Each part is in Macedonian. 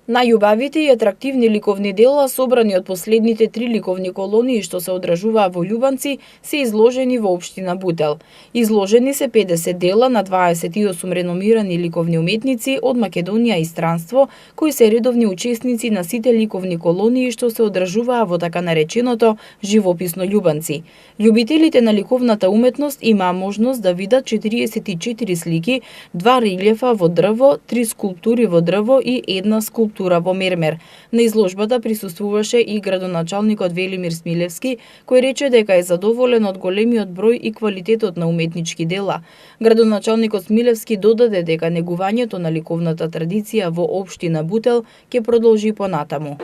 Најубавите и атрактивни ликовни дела, собрани од последните 3 ликовни колонии што се одржуваа во Љубанци, се изложени во општина Бутел. Изложени се 50 дела на 28 реномирани ликовни уметници од Македонија и странство, кои се редовни учесници на сите ликовни колонии што се одржуваа во така нареченото живописно Љубанци. Љубителите на ликовната уметност имаа можност да видат 44 слики, 2 релјефа во дрво, 3 скулптури во дрво и една скулптура во мермер. На изложбата присуствуваше и градоначалникот Велимир Смилевски, кој рече дека е задоволен од големиот број и квалитетот на уметнички дела. Градоначалникот Смилевски додаде дека негувањето на ликовната традиција во општина Бутел ќе продолжи понатаму.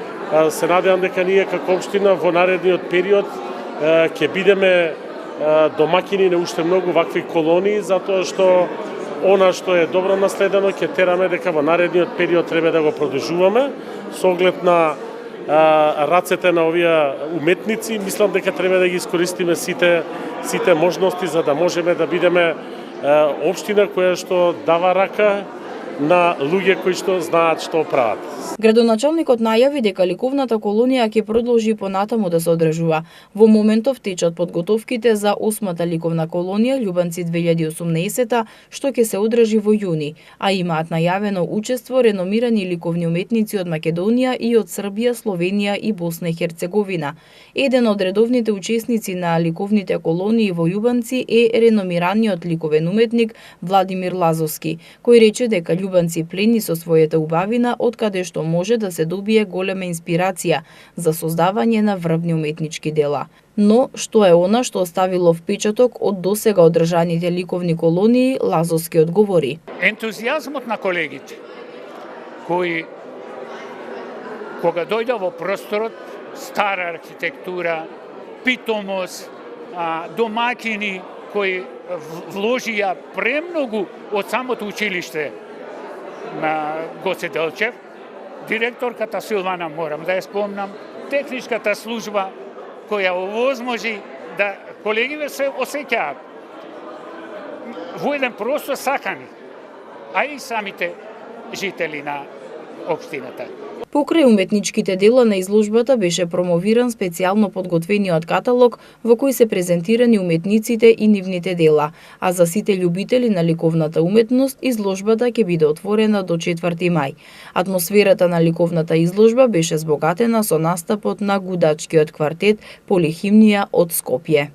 Се надевам дека ние како општина во наредниот период ќе бидеме домакини на уште многу вакви колонии, затоа што она што е добро наследено ќе тераме дека во наредниот период треба да го продолжуваме со оглед на рацете на овие уметници. Мислам дека треба да ги искористиме сите можности за да можеме да бидеме општина која што дава рака на луѓе кои што знаат што прават. Градоначалникот најави дека ликовната колонија ќе продолжи понатаму да се одржува. Во моментов течат подготовките за 8-та ликовна колонија Љубанци 2018, што ќе се одржи во јуни, а имаат најавено учество реномирани ликовни уметници од Македонија и од Србија, Словенија и Босна и Херцеговина. Еден од редовните учесници на ликовните колонии во Љубанци е реномираниот ликовен уметник Владимир Лазовски, кој рече дека Љубанци плени со својата убавина, од каде што може да се добие голема инспирација за создавање на врвни уметнички дела. Но, што е она што оставило впечаток од досега одржаните ликовни колонии, Лазовски одговори. Ентузијазмот на колегите, кои кога дојде во просторот, стара архитектура, питомост, домакини кои вложија премногу од самото училиште на Гоце Делчев, директорката Силвана, морам да ја спомнам, техничката служба која овозможи да колегиве се осеќаат во еден простор сакани, а и самите жители на општината. Покрај уметничките дела на изложбата беше промовиран специјално подготвениот каталог во кој се презентирани уметниците и нивните дела, а за сите љубители на ликовната уметност изложбата ќе биде отворена до 4 мај. Атмосферата на ликовната изложба беше збогатена со настапот на гудачкиот квартет Полихимнија од Скопје.